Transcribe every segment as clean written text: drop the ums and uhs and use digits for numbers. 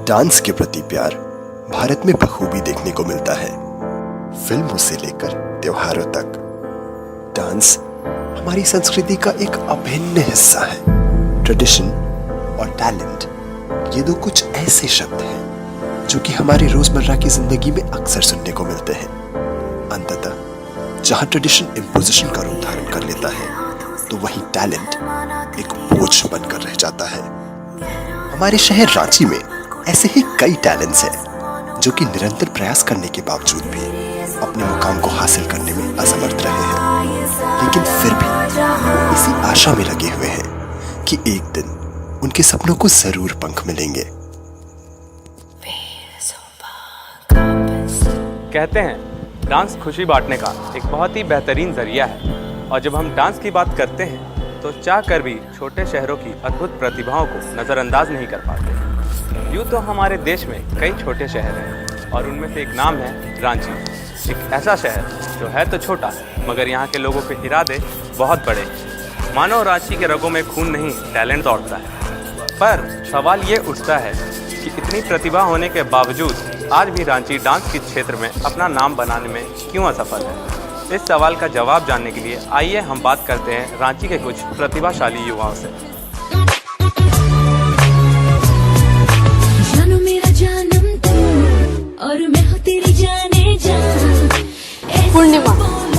Dance के प्रति प्यार भारत में बखूबी देखने को मिलता है। फिल्मों से लेकर त्योहारों तक डांस हमारी संस्कृति का एक अभिन्न हिस्सा है। ट्रेडिशन और टैलेंट, ये दो कुछ ऐसे शब्द हैं जो कि हमारी रोजमर्रा की जिंदगी में अक्सर सुनने को मिलते हैं। अंततः जहां ट्रेडिशन इम्पोजिशन का रूप धारण कर लेता है, तो वहीं टैलेंट एक बोझ बनकर रह जाता है। हमारे शहर रांची में ऐसे ही कई टैलेंट्स हैं जो कि निरंतर प्रयास करने के बावजूद भी अपने मुकाम को हासिल करने में असमर्थ रहे हैं, लेकिन फिर भी इसी आशा में लगे हुए हैं कि एक दिन उनके सपनों को जरूर पंख मिलेंगे। कहते हैं डांस खुशी बांटने का एक बहुत ही बेहतरीन जरिया है, और जब हम डांस की बात करते हैं तो चाह कर भी छोटे शहरों की अद्भुत प्रतिभाओं को नज़रअंदाज नहीं कर पाते। यूँ तो हमारे देश में कई छोटे शहर हैं और उनमें से एक नाम है रांची। एक ऐसा शहर जो है तो छोटा, मगर यहाँ के लोगों के इरादे बहुत बड़े हैं। मानो रांची के रगों में खून नहीं, टैलेंट दौड़ता है। पर सवाल ये उठता है कि इतनी प्रतिभा होने के बावजूद आज भी रांची डांस के क्षेत्र में अपना नाम बनाने में क्यों असफल है। इस सवाल का जवाब जानने के लिए आइए हम बात करते हैं रांची के कुछ प्रतिभाशाली युवाओं से। पूर्णिमा,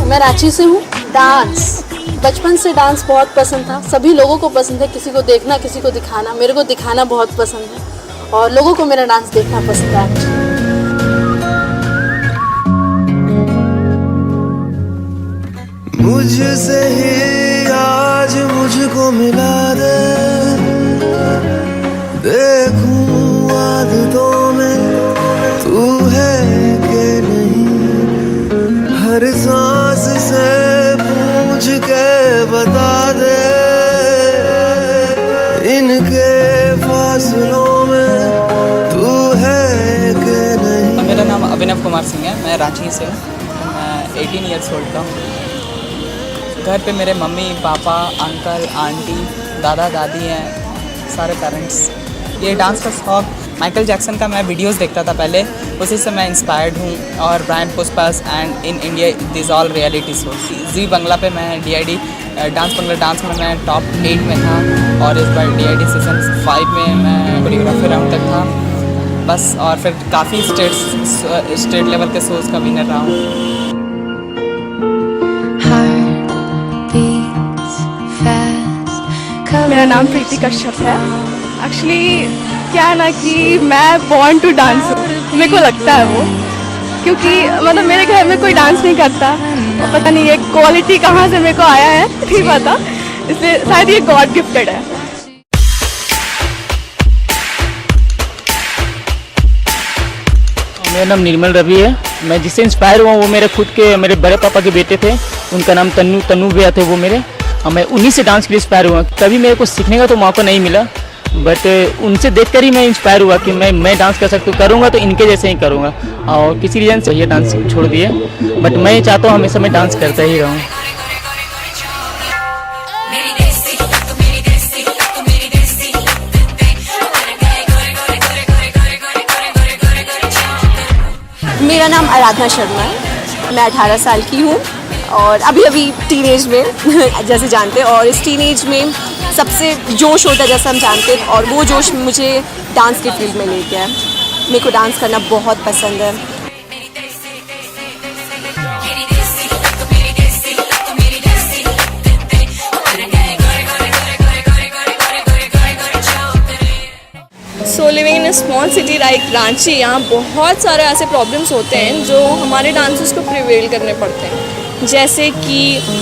मैं रांची से हूँ। डांस, बचपन से डांस बहुत पसंद था। सभी लोगों को पसंद है, किसी को देखना, किसी को दिखाना। मेरे को दिखाना बहुत पसंद है और लोगों को मेरा डांस देखना पसंद है। मुझसे ही आज मुझको मिला दे, देखूं आदतों में तू है कि नहीं। हर सांस से पूछ के बता दे, इनके फासलों में तू है कि नहीं। मेरा नाम अभिनव कुमार सिंह है। मैं रांची से हूँ। मैं 18 ईयर्स ओल्ड का हूँ। घर पे मेरे मम्मी पापा, अंकल आंटी, दादा दादी हैं, सारे पेरेंट्स। ये डांस का शौक माइकल जैक्सन का मैं वीडियोस देखता था पहले, उसी से मैं इंस्पायर्ड हूँ। और ब्रायन पुष्पास and in India this all reality show. Zee Bangla पे मैं DID डांस बंगला डांस में मैं टॉप 8 में था, और इस बार DID सीजन 5 में मैं कोरियोग्राफी राउंड तक था बस। और फिर काफ़ी स्टेट लेवल के शोज़ का विनर रहा हूँ। मेरा नाम प्रीति कश्यप है। एक्चुअली क्या है ना कि मैं बॉर्न टू डांस हूँ, मेरे को लगता है वो, क्योंकि मतलब मेरे घर में कोई डांस नहीं करता और पता नहीं ये क्वालिटी कहाँ से मेरे को आया है, नहीं पता, इसलिए शायद ये गॉड गिफ्टेड है। मेरा नाम निर्मल रवि है। मैं जिससे इंस्पायर हुआ वो मेरे बड़े पापा के बेटे थे, उनका नाम तन्नू भैया थे वो मेरे। और मैं उन्हीं से डांस के लिए इंस्पायर हुआ। कभी मेरे को सीखने का तो मौका नहीं मिला, बट उनसे देखकर ही मैं इंस्पायर हुआ कि मैं डांस कर सकता हूँ, करूँगा तो इनके जैसे ही करूँगा। और किसी रीज़न से ये डांस छोड़ दिए, बट मैं चाहता हूँ हमेशा मैं डांस करता ही रहूँ। मेरा नाम आराधना शर्मा है। मैं 18 साल की हूँ और अभी टीनेज में जैसे जानते हैं, और इस टीनेज में सबसे जोश होता है जैसा हम जानते हैं, और वो जोश मुझे डांस के फील्ड में ले गया है। मेरे को डांस करना बहुत पसंद है। So living in a small city like Ranchi, यहाँ बहुत सारे ऐसे प्रॉब्लम्स होते हैं जो हमारे डांसर्स को प्रिवेल करने पड़ते हैं, जैसे कि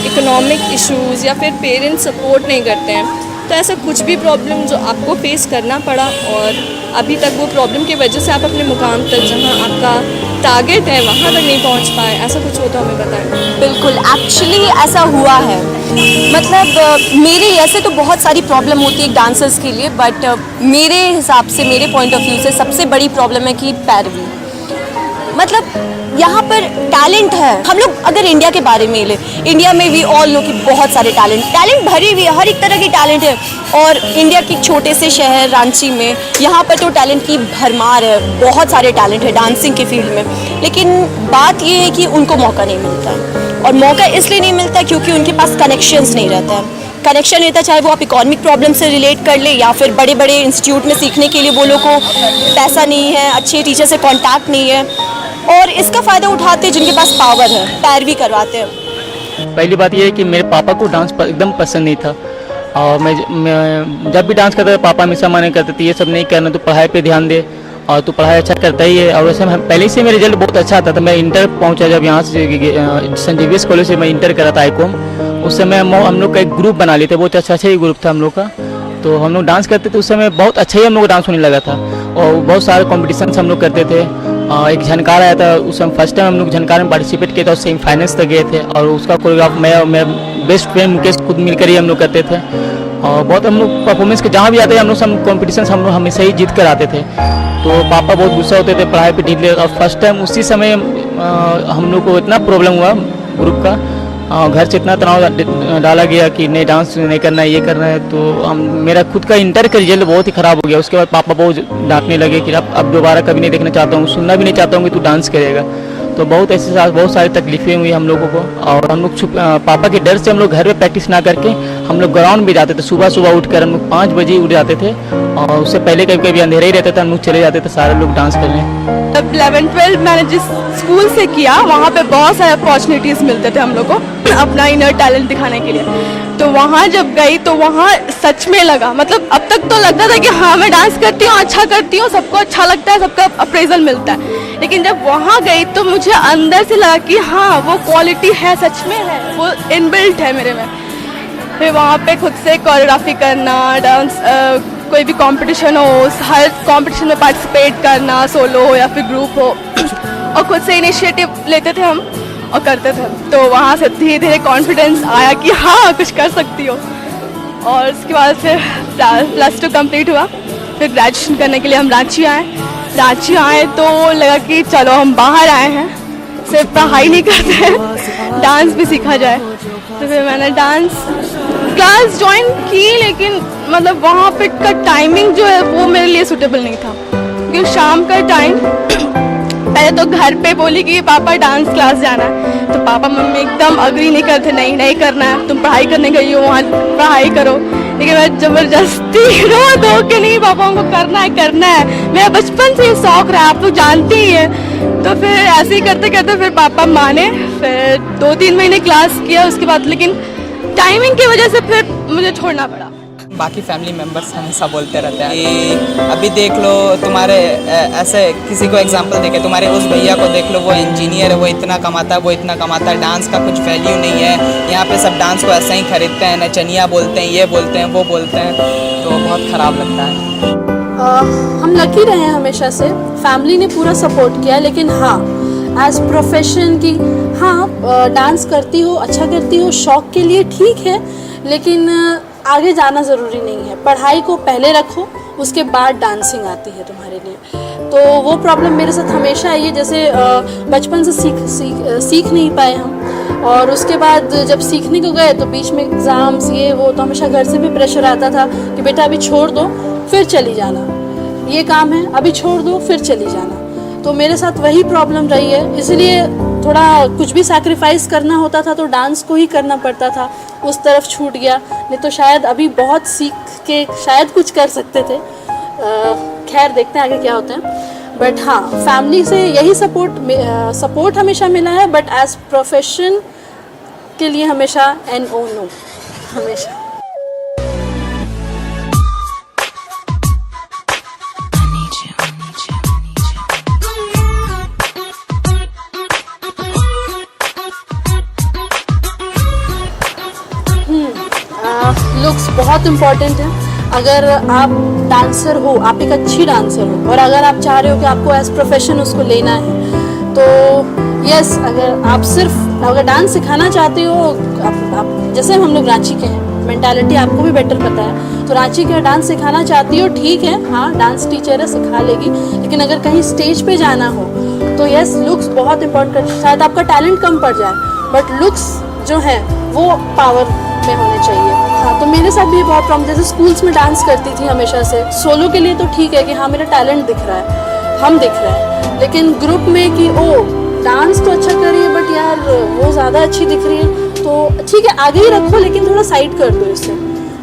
इकोनॉमिक इश्यूज़ या फिर पेरेंट्स सपोर्ट नहीं करते हैं। तो ऐसा कुछ भी प्रॉब्लम जो आपको फेस करना पड़ा, और अभी तक वो प्रॉब्लम की वजह से आप अपने मुकाम तक, जहाँ आपका टारगेट है, वहाँ तक नहीं पहुँच पाए, ऐसा कुछ हो तो हमें बताएं। बिल्कुल, एक्चुअली ऐसा हुआ है। मतलब मेरे ऐसे तो बहुत सारी प्रॉब्लम होती है डांसर्स के लिए, बट मेरे हिसाब से, मेरे पॉइंट ऑफ व्यू से सबसे बड़ी प्रॉब्लम है कि पैरवी। मतलब यहाँ पर टैलेंट है। हम लोग अगर इंडिया के बारे में ले, इंडिया में वी ऑल नो कि बहुत सारे टैलेंट भरी हुई है, हर एक तरह की टैलेंट है। और इंडिया के छोटे से शहर रांची में यहाँ पर तो टैलेंट की भरमार है, बहुत सारे टैलेंट है डांसिंग के फील्ड में। लेकिन बात ये है कि उनको मौका नहीं मिलता है, और मौका इसलिए नहीं मिलता क्योंकि उनके पास कनेक्शंस नहीं रहता है। कनेक्शन रहता, चाहे वो आप इकोनॉमिक प्रॉब्लम से रिलेट कर ले, या फिर बड़े बड़े इंस्टीट्यूट में सीखने के लिए वो लोग को पैसा नहीं है, अच्छे टीचर से कांटेक्ट नहीं है, और इसका फ़ायदा उठाते हैं जिनके पास पावर है, पैरवी करवाते हैं। पहली बात ये है कि मेरे पापा को डांस एकदम पसंद नहीं था, और मैं जब भी डांस करता था पापा हमेशा मना करते थे ये सब नहीं करना, तो पढ़ाई पे ध्यान दे, और तू पढ़ाई अच्छा करता ही है। और वैसे पहले से मेरा रिजल्ट बहुत अच्छा आता था। मैं इंटर पहुंचा जब यहाँ से सेंट जेवियर्स कॉलेज से मैं इंटर करा था आईकॉम। उस समय हम लोग का एक ग्रुप बना लिए थे, बहुत अच्छा ही ग्रुप था हम लोग का। तो हम लोग डांस करते थे, उस समय बहुत अच्छा ही हम लोग को डांस होने लगा था, और बहुत सारे कॉम्पिटिशन हम लोग करते थे। एक झनकार आया था, उस समय फर्स्ट टाइम हम लोग झनकार में पार्टिसिपेट किए थे और सेमीफाइनल्स तक गए थे, और उसका कोरियोग्राफ मैं बेस्ट फ्रेंड मुकेश खुद मिलकर ही हम लोग करते थे। और बहुत हम लोग परफॉर्मेंस के जहाँ भी आते थे हम लोग सब कॉम्पिटिशन हम लोग हमेशा ही जीत कर आते थे। तो पापा बहुत गुस्सा होते थे पढ़ाई पे ढील, और फर्स्ट टाइम उसी समय हम लोग को इतना प्रॉब्लम हुआ ग्रुप का, घर से इतना तनाव डाला गया कि नहीं डांस नहीं करना है, ये करना है। तो मेरा खुद का इंटर का रिजल्ट बहुत ही ख़राब हो गया। उसके बाद पापा बहुत डांटने लगे कि अब दोबारा कभी नहीं देखना चाहता हूँ, सुनना भी नहीं चाहता हूँ कि तू डांस करेगा। तो बहुत ऐसे साथ बहुत सारी तकलीफें हुई हम लोगों को, और हम लोग पापा के डर से हम लोग घर पे प्रैक्टिस ना करके हम लोग ग्राउंड भी जाते थे। सुबह सुबह उठकर हम लोग 5 बजे उठ जाते थे, और उससे पहले कभी कभी अंधेरा ही रहता था, हम लोग चले जाते थे सारे लोग डांस करने। तब 11-12 मैंने जिस स्कूल से किया वहाँ पे बहुत सारे अपॉर्चुनिटीज़ मिलते थे हम लोग को अपना इनर टैलेंट दिखाने के लिए। तो वहाँ जब गई तो वहाँ सच में लगा, मतलब अब तक तो लगता था कि हाँ मैं डांस करती हूँ, अच्छा करती हूँ, सबको अच्छा लगता है, सबका अप्रेजल मिलता है। लेकिन जब वहाँ गई तो मुझे अंदर से लगा कि हाँ वो क्वालिटी है, सच में है, वो इनबिल्ट है मेरे में। फिर वहाँ पे खुद से कोरियोग्राफी करना, डांस कोई भी कंपटीशन हो, हर कंपटीशन में पार्टिसिपेट करना, सोलो हो या फिर ग्रुप हो, और खुद से इनिशिएटिव लेते थे हम और करते थे। तो वहाँ से धीरे धीरे कॉन्फिडेंस आया कि हाँ कुछ कर सकती हो। और उसके बाद फिर +2 कंप्लीट हुआ, फिर ग्रेजुएशन करने के लिए हम रांची आए तो लगा कि चलो हम बाहर आए हैं, सिर्फ पढ़ाई नहीं करते हैं, डांस भी सीखा जाए। तो फिर मैंने डांस क्लास ज्वाइन की, लेकिन मतलब वहाँ पे का टाइमिंग जो है वो मेरे लिए सूटेबल नहीं था, क्योंकि शाम का टाइम पहले तो घर पे बोली कि पापा डांस क्लास जाना है, तो पापा मम्मी एकदम अग्री नहीं करते, नहीं करना है, तुम पढ़ाई करने गई हो वहाँ पढ़ाई करो। लेकिन मैं जबरदस्ती रो दो कि नहीं पापा को करना है, मेरा बचपन से ये शौक रहा, आप लोग जानते ही हैं। तो फिर ऐसे ही करते करते फिर पापा माने, फिर 2-3 महीने क्लास किया उसके बाद, लेकिन टाइमिंग की वजह से फिर मुझे छोड़ना पड़ा। बाकी फैमिली मेम्बर्स हमेशा बोलते रहते हैं कि अभी देख लो तुम्हारे ऐसे किसी को एग्जांपल देके, तुम्हारे उस भैया को देख लो, वो इंजीनियर है, वो इतना कमाता है, वो इतना कमाता है, डांस का कुछ वैल्यू नहीं है। यहाँ पे सब डांस को ऐसा ही खरीदते हैं, नचनिया बोलते हैं, ये बोलते हैं, वो बोलते हैं, तो बहुत ख़राब लगता है। हम लकी रहे हैं हमेशा से, फैमिली ने पूरा सपोर्ट किया। लेकिन हाँ एज प्रोफेशन की, हाँ डांस करती हो, अच्छा करती हो, शौक़ के लिए ठीक है, लेकिन आगे जाना ज़रूरी नहीं है। पढ़ाई को पहले रखो, उसके बाद डांसिंग आती है तुम्हारे लिए। तो वो प्रॉब्लम मेरे साथ हमेशा आई है, जैसे बचपन से सीख नहीं पाए हम, और उसके बाद जब सीखने को गए तो बीच में एग्ज़ाम्स ये वो, तो हमेशा घर से भी प्रेशर आता था कि बेटा अभी छोड़ दो फिर चली जाना, ये काम है अभी छोड़ दो फिर चली जाना। तो मेरे साथ वही प्रॉब्लम रही है, इसलिए थोड़ा कुछ भी सैक्रिफाइस करना होता था तो डांस को ही करना पड़ता था, उस तरफ छूट गया। नहीं तो शायद अभी बहुत सीख के शायद कुछ कर सकते थे। खैर देखते हैं आगे क्या होता है। बट हाँ फैमिली से यही सपोर्ट हमेशा मिला है, बट एज प्रोफेशन के लिए हमेशा NO हमेशा। लुक्स बहुत इम्पॉर्टेंट है। अगर आप डांसर हो, आप एक अच्छी डांसर हो, और अगर आप चाह रहे हो कि आपको एज प्रोफेशन उसको लेना है, तो यस अगर डांस सिखाना चाहते हो, आप जैसे हम लोग रांची के हैं, मेंटालिटी आपको भी बेटर पता है, तो रांची के डांस सिखाना चाहती हो ठीक है, हाँ डांस टीचर है सिखा लेगी। लेकिन अगर कहीं स्टेज पे जाना हो तो यस, लुक्स बहुत इंपॉर्टेंट करती है। शायद आपका टैलेंट कम पड़ जाए, बट लुक्स जो है वो पावर में होने चाहिए। हाँ, तो मेरे साथ भी ये बहुत प्रॉब्लम, जैसे स्कूल्स में डांस करती थी हमेशा से। सोलो के लिए तो ठीक है कि हाँ मेरा टैलेंट दिख रहा है, हम दिख रहे हैं, लेकिन ग्रुप में कि ओ डांस तो अच्छा कर रही है बट यार वो ज़्यादा अच्छी दिख रही है, तो ठीक है आगे ही रखो लेकिन थोड़ा साइड कर दो इसे।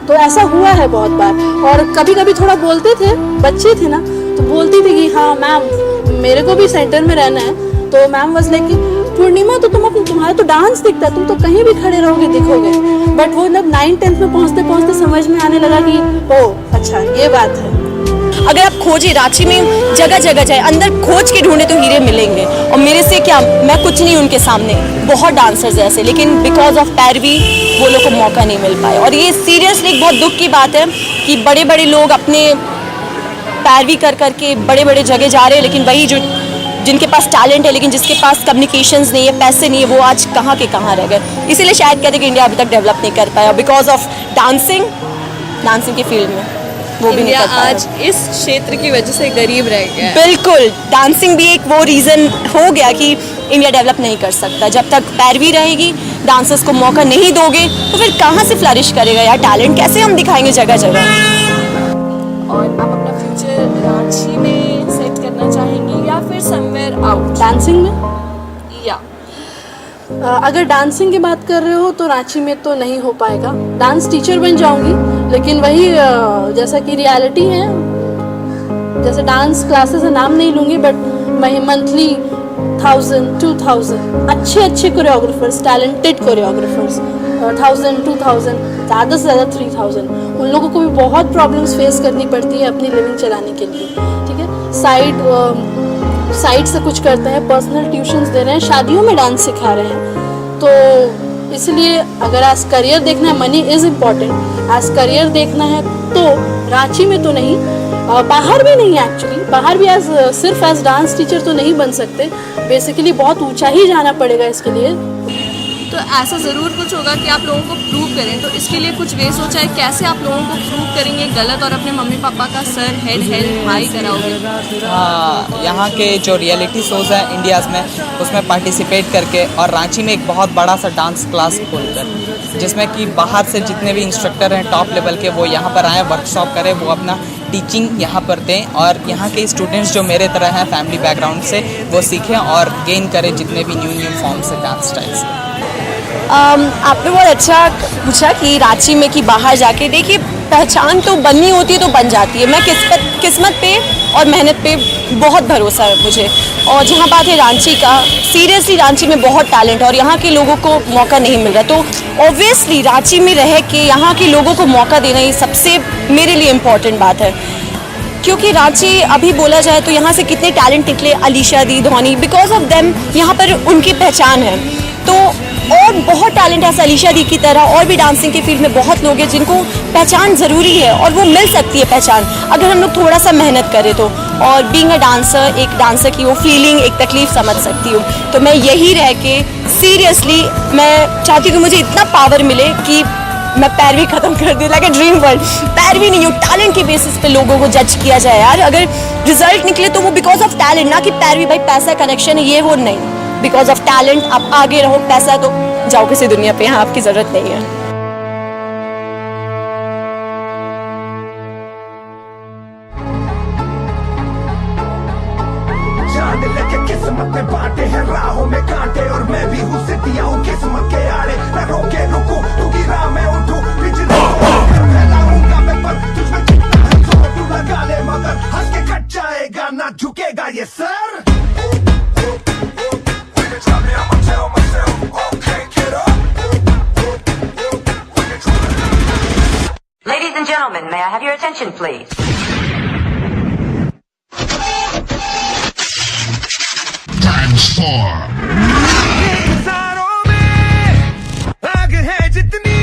तो ऐसा हुआ है बहुत बार। और कभी कभी थोड़ा बोलते थे, बच्चे थे ना, तो बोलती थी कि हाँ मैम मेरे को भी सेंटर में रहना है। तो मैम वाज लाइक पूर्णिमा तो तुम्हारा तो डांस दिखता है, तुम तो कहीं भी खड़े रहोगे दिखोगे। बट वो जब 9th-10th में पहुँचते पहुँचते समझ में आने लगा कि ओ अच्छा ये बात है। अगर आप खोजे रांची में जगह जगह जाए, अंदर खोज के ढूंढे तो हीरे मिलेंगे। और मेरे से क्या, मैं कुछ नहीं उनके सामने, बहुत डांसर्स ऐसे, लेकिन बिकॉज ऑफ पैरवी वो लोग को मौका नहीं मिल पाया। और ये सीरियसली एक बहुत दुख की बात है कि बड़े बड़े लोग अपने पैरवी कर करके बड़े बड़े जगह जा रहे हैं, लेकिन वही जो जिनके पास टैलेंट है लेकिन जिसके पास कम्युनिकेशंस नहीं है, पैसे नहीं है, वो आज कहाँ के कहाँ रह गए। इसीलिए शायद कहते हैं कि इंडिया अभी तक डेवलप नहीं कर पाया बिकॉज ऑफ डांसिंग के फील्ड में वो भी नहीं कर पाया। आज इस क्षेत्र की वजह से गरीब रह गया है। बिल्कुल, डांसिंग भी एक वो रीज़न हो गया कि इंडिया डेवलप नहीं कर सकता। जब तक पैरवी रहेगी, डांसर्स को मौका नहीं दोगे, तो फिर कहाँ से फ्लरिश करेगा यार टैलेंट, कैसे हम दिखाएंगे जगह जगह। और आप अपना फ्यूचर रांची में सेट करना चाहेंगी या फिर समवेयर आउट? डांसिंग में या अगर डांसिंग की बात कर रहे हो तो रांची में तो नहीं हो पाएगा। डांस टीचर बन जाऊंगी, लेकिन वही जैसा कि रियलिटी है, जैसे डांस क्लासेस का नाम नहीं लूँगी बट मैं मंथली 1000-2000 अच्छे कोरियोग्राफर्स, टैलेंटेड कोरियोग्राफर्स 1000-2000, ज़्यादा से ज़्यादा 3000, उन लोगों को भी बहुत प्रॉब्लम्स फेस करनी पड़ती है अपनी लिविंग चलाने के लिए। ठीक है, साइड से कुछ करते हैं, पर्सनल ट्यूशन्स दे रहे हैं, शादियों में डांस सिखा रहे हैं। तो इसलिए अगर एज करियर देखना है, money is important, as career देखना है तो रांची में तो नहीं, बाहर भी नहीं एक्चुअली, बाहर भी सिर्फ एज डांस टीचर तो नहीं बन सकते, बेसिकली बहुत ऊंचा ही जाना पड़ेगा इसके लिए। तो ऐसा ज़रूर कुछ होगा कि आप लोगों को प्रूव करें, तो इसके लिए कुछ वे सोचा है कैसे आप लोगों को प्रूव करेंगे गलत और अपने मम्मी पापा का सर हेड हाई कराओगे? हाँ, यहाँ के जो रियलिटी शोज़ हैं इंडियाज़ में, उसमें पार्टिसिपेट करके और रांची में एक बहुत बड़ा सा डांस क्लास खोलकर, जिसमें कि बाहर से जितने भी इंस्ट्रक्टर हैं टॉप लेवल के, वो यहाँ पर आएँ, वर्कशॉप करें, वो अपना टीचिंग यहाँ पर दें और यहाँ के स्टूडेंट्स जो मेरे तरह हैं फैमिली बैकग्राउंड से, वो सीखें और गेन करें जितने भी न्यू फॉर्म्स हैं डांस स्टाइल्स। आपने बहुत अच्छा पूछा कि रांची में कि बाहर जाके, देखिए पहचान तो बननी होती है तो बन जाती है। मैं किस्मत पे और मेहनत पे बहुत भरोसा है मुझे। और जहाँ बात है रांची का, सीरियसली रांची में बहुत टैलेंट है और यहाँ के लोगों को मौका नहीं मिल रहा, तो ऑब्वियसली रांची में रह के यहाँ के लोगों को मौका देना ही सबसे मेरे लिए इम्पॉर्टेंट बात है। क्योंकि रांची अभी बोला जाए तो यहाँ से कितने टैलेंट निकले, अलीशा दी, धोनी, बिकॉज ऑफ देम यहाँ पर उनकी पहचान है। तो और बहुत टैलेंट है अलीशा दी की तरह, और भी डांसिंग के फील्ड में बहुत लोग हैं जिनको पहचान ज़रूरी है और वो मिल सकती है पहचान अगर हम लोग थोड़ा सा मेहनत करें तो। और बीइंग अ डांसर, एक डांसर की वो फीलिंग, एक तकलीफ़ समझ सकती हूँ। तो मैं यही रह के सीरियसली मैं चाहती हूँ कि मुझे इतना पावर मिले कि मैं पैरवी ख़त्म कर दूँ, लाइक अ ड्रीम वर्ल्ड। पैरवी नहीं हो, टैलेंट के बेसिस पे लोगों को जज किया जाए यार। अगर रिजल्ट निकले तो वो बिकॉज ऑफ टैलेंट, ना कि पैरवी भाई पैसा कनेक्शन है ये वो नहीं, बिकॉज ऑफ टैलेंट आप आगे रहो, पैसा तो जाओ किसी दुनिया पे, यहाँ आपकी ज़रूरत नहीं है। चांद लेके किस्मत में बांटे हैं राहों में कांटे, और मैं भी हूँ सिद्धियाँ हूँ किस्मत के आड़े। मैं रोके रुकूं तू की राह में उठूं, बिजली फैलाऊंगा मैं पर तुझमें जितना है जोर तू लगा ले, मगर हंस के कट जाएगा ना झुकेगा ये sir. Ladies and gentlemen, may I have your attention, please? Transform. आग है जितनी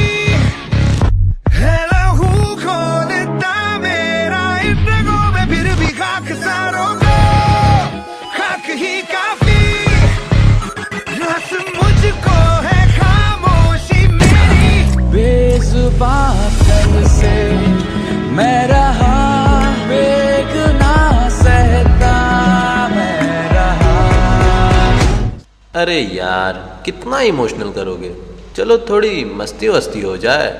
है लहू खोलता मेरा इन रगों में, फिर भी खाक सारों को खाक ही काफी, रस मुझको है खामोशी मेरी। बेजुबान से मैं रहा, बेगुनाह सहता मैं रहा। अरे यार कितना इमोशनल करोगे, चलो थोड़ी मस्ती वस्ती हो जाए।